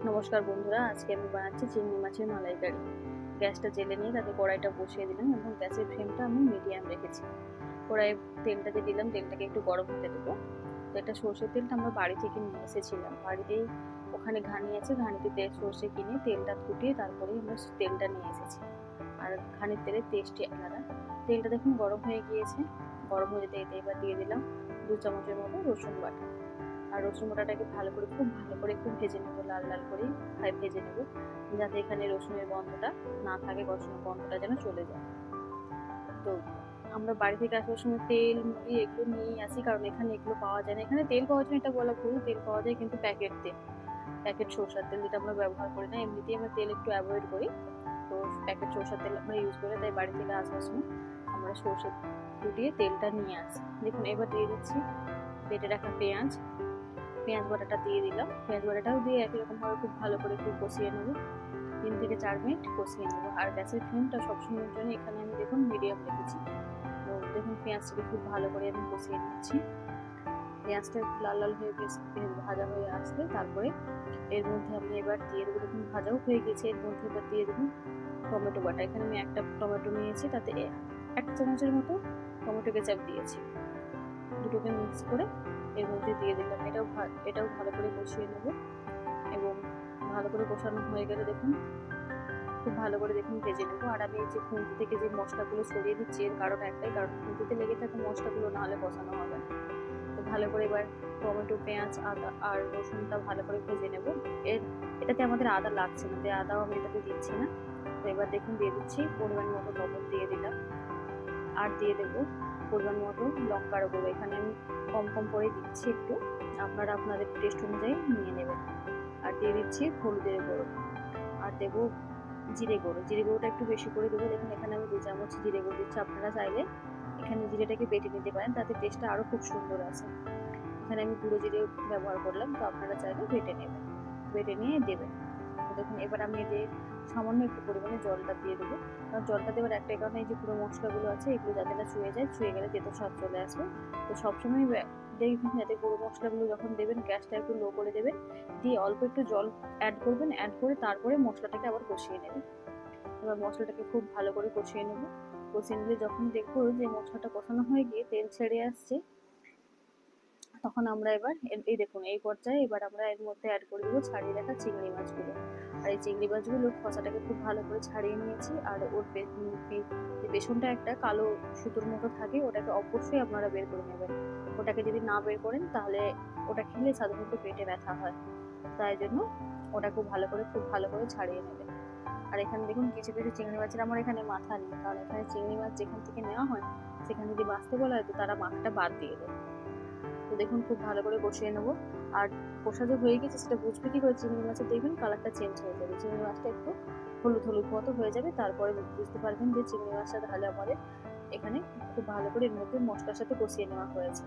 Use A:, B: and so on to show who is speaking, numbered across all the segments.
A: নমস্কার বন্ধুরা, আজকে আমি বানাচ্ছি চিংড়ি মাছের মালাইকারি। গ্যাসটা জেলে নিয়ে তাতে কড়াইটা বসিয়ে দিলাম এবং গ্যাসের ফ্লেমটা আমি মিডিয়াম রেখেছি। কড়াইয়ে তেলটা দিয়ে দিলাম, তেলটাকে একটু গরম হতে দেবো। তো এটা সর্ষের তেলটা আমরা বাড়ি থেকে নিয়ে এসেছিলাম, বাড়িতেই ওখানে ঘানি আছে, ঘানিতে তেল সর্ষে কিনে তেলটা ফুটিয়ে তারপরেই আমরা তেলটা নিয়ে এসেছি। আর ঘানির তেলের টেস্টই আলাদা। তেলটা দেখুন গরম হয়ে গিয়েছে, গরম হয়ে যেতে এবার দিয়ে দিলাম 2 চামচের মতো রসুন বাটা। আর রসুন বাটাটাকে খুব ভালো করে ভেজে নেবো, লাল লাল করে ভেজে নেবো, যাতে এখানে রসুনের গন্ধটা না থাকে, রসুনের গন্ধটা যেন চলে যায়। তো আমরা বাড়ি থেকে আসার সময় তেল মুড়ি এগুলো নিয়েই আসি, কারণ এখানে এগুলো পাওয়া যায় না। এখানে তেল পাওয়া যায় না এটা বলা ভুল, তেল পাওয়া যায় কিন্তু প্যাকেট তেল, প্যাকেট সরষের তেল, যেটা আমরা ব্যবহার করি না। এমনিতেই আমরা তেল একটু অ্যাভয়েড করি, তো প্যাকেট সরষের তেল আমরা ইউজ করি। তাই বাড়ি থেকে আসার সময় আমরা সরষে ফুটিয়ে তেলটা নিয়ে আসি। দেখুন এবার দিয়ে দিচ্ছি বেটে রাখা পেঁয়াজ বাটাটা দিয়ে দিলাম। পেঁয়াজ বাটাটাও দিয়ে একই রকম ভাবে খুব ভালো করে একটু কষিয়ে নেবো, 3 থেকে 4 মিনিট কষিয়ে নেবো। আর গ্যাসের ফ্লেমটা সবসময়ের জন্য এখানে আমি দেখুন মিডিয়াম রেখেছি। তো দেখুন পেঁয়াজটাকে খুব ভালো করে আমি কষিয়ে নিচ্ছি। পেঁয়াজটা একটু লাল লাল হয়ে বেশ ভাজা হয়ে আসলে তারপরে এর মধ্যে আমি এবার দিয়ে দেবো, দেখুন ভাজাও হয়ে গেছে, এর মধ্যে এবার দিয়ে দেবো টমেটো বাটা। এখানে আমি একটা টমেটো নিয়েছি, তাতে 1 চামচের মতো টমেটো কেচাপ দিয়েছি। দুটোকে মিক্স করে এর মধ্যে দিয়ে দিলাম। এটাও ভালো করে কষিয়ে নেবো এবং ভালো করে কষানো হয়ে গেলে দেখুন খুব ভালো করে ভেজে নেবো। আর আমি এই যে খুন্তি থেকে যে মশলাগুলো সরিয়ে দিচ্ছি, এর কারণ একটাই, কারণ খুন্তিতে লেগে থাকে মশলাগুলো, না হলে কষানো হবে না। তো ভালো করে এবার টমেটো, পেঁয়াজ, আদা আর রসুনটা ভালো করে ভেজে নেবো। এটাতে আমাদের আদা লাগছে না, তাই আদাও আমি এটাতে দিচ্ছি না। তো এবার দেখুন দিয়ে দিচ্ছি পরিমাণ মতো লবণ দিয়ে দিলাম, আর দিয়ে দেবো পরিমাণ মতো লঙ্কার গুঁড়ো। এখানে আমি কম কম করে দিচ্ছি একটু, আপনারা আপনাদের টেস্ট অনুযায়ী নিয়ে নেবেন। আর দিয়ে দিচ্ছি হলুদের গুঁড়ো, আর দেবো জিরে গুঁড়ো। জিরে গুঁড়োটা একটু বেশি করে দেবো। দেখুন এখানে আমি 2 চামচ জিরে গুঁড়ো দিচ্ছি। আপনারা চাইলে এখানে জিরেটাকে বেটে নিতে পারেন, তাতে টেস্টটা আরও খুব সুন্দর আসে। এখানে আমি গুঁড়ো জিরে ব্যবহার করলাম, তো আপনারা চাইলে বেটে নেবেন, বেটে নিয়ে দেবেন। তো দেখুন এবার আমি সামান্য একটু পরিমাণে জলটা দিয়ে দেবো। কারণ জলটা দেওয়ার একটাই কারণ, এই যে পুরো মশলাগুলো আছে এগুলো যাতে না ছুঁয়ে যায়, ছুঁয়ে গেলে তেতো স্বাদ চলে আসবে। তো সবসময় দেখবেন যাতে পুরো মশলাগুলো যখন দেবেন গ্যাসটা একটু লো করে দেবেন, দিয়ে অল্প একটু জল অ্যাড করবেন, অ্যাড করে তারপরে মশলাটাকে আবার কষিয়ে নেবেন। এবার মশলাটাকে খুব ভালো করে কষিয়ে নেবো। কষিয়ে নিলে যখন দেখবো যে মশলাটা কষানো হয়ে গিয়ে তেল ছেড়ে আসছে, তখন আমরা এবার এই দেখুন এই পর্যায়ে এবার আমরা এর মধ্যে অ্যাড করে দেবো ছাড়িয়ে রাখা চিংড়ি মাছগুলো। আর এই চিংড়ি মাছগুলোর খোসাটাকে খুব ভালো করে ছাড়িয়ে নিয়েছি। আর ওর যে পেছনটা একটা কালো সুতোর মতো থাকে, ওটাকে অবশ্যই আপনারা বের করে নেবেন। ওটাকে যদি না বের করেন তাহলে ওটা খেলে সাধারণত পেটে ব্যথা হয়, তাই জন্য ওটা খুব ভালো করে ছাড়িয়ে নেবেন। আর এখানে দেখুন কিছু কিছু চিংড়ি মাছের আমার এখানে মাথা নেই, কারণ এখানে চিংড়ি মাছ যেখান থেকে নেওয়া হয় সেখানে যদি বাঁচতে বলা হয় তো তারা মাথাটা বাদ দিয়ে দেয়। তো দেখুন খুব ভালো করে কষিয়ে নেবো। আর কষা যে হয়ে গেছে সেটা বুঝবে কি করে, চিংড়ি মাছের দেখবেন কালারটা চেঞ্জ হয়ে যাবে, চিংড়ি মাছটা একটু হলুদ হলুদ মতো হয়ে যাবে, তারপরে বুঝতে পারবেন যে চিংড়ি মাছটা তাহলে আমাদের এখানে খুব ভালো করে এর মধ্যে মশলার সাথে কষিয়ে নেওয়া হয়েছে।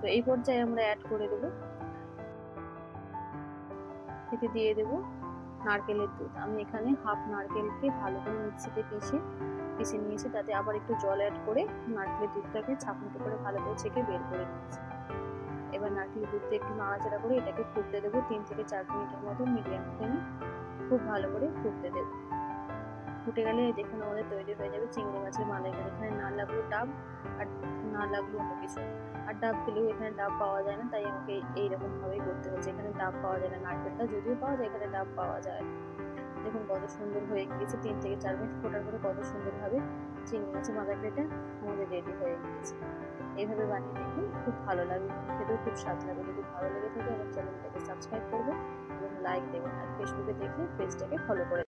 A: তো এই পর্যায়ে আমরা অ্যাড করে দেবো, এতে দিয়ে দেবো নারকেলের দুধ। আমি এখানে হাফ নারকেলকে ভালো করে মিক্সিতে পিষে নিয়েছি, তাতে আবার একটু জল অ্যাড করে নারকেলের দুধটাকে ছাঁকনিতে করে ভালো করে ছেঁকে বের করে নিয়েছি। এবার নারকেলের দুধটা একটু নাড়াচাড়া করে এটাকে ফুটতে দেবো 3 থেকে 4 মিনিটের মতো মিডিয়াম ফ্লেমে খুব ভালো করে ফুটতে দেবো। ফুটে গেলে দেখুন আমাদের তৈরি হয়ে যাবে চিংড়ি মাছের মালাইকারি। এখানে না লাগলো ডাব, আর না লাগলো অন্য কিছু। আর ডাব দিলেও এখানে ডাব পাওয়া যায় না, তাই আমাকে এইরকম ভাবেই করতে হচ্ছে। এখানে ডাব পাওয়া যায় না, নারকেলটা যদিও পাওয়া যায়, এখানে ডাব পাওয়া যায় না। দেখুন কত সুন্দর হয়ে গিয়েছে, 3 থেকে 4 মিনিট ফোটার পরে কত সুন্দরভাবে চিংড়ি মাছের মালাইকারিটা আমাদের রেডি হয়ে গিয়েছে। এইভাবে বানিয়ে দেখুন, খুব ভালো লাগবে, খেতেও খুব স্বাদ লাগবে। যদি ভালো লেগে থাকে আমার চ্যানেলটাকে সাবস্ক্রাইব করবেন এবং লাইক দেবেন, আর ফেসবুকে দেখলে পেজটাকে ফলো করে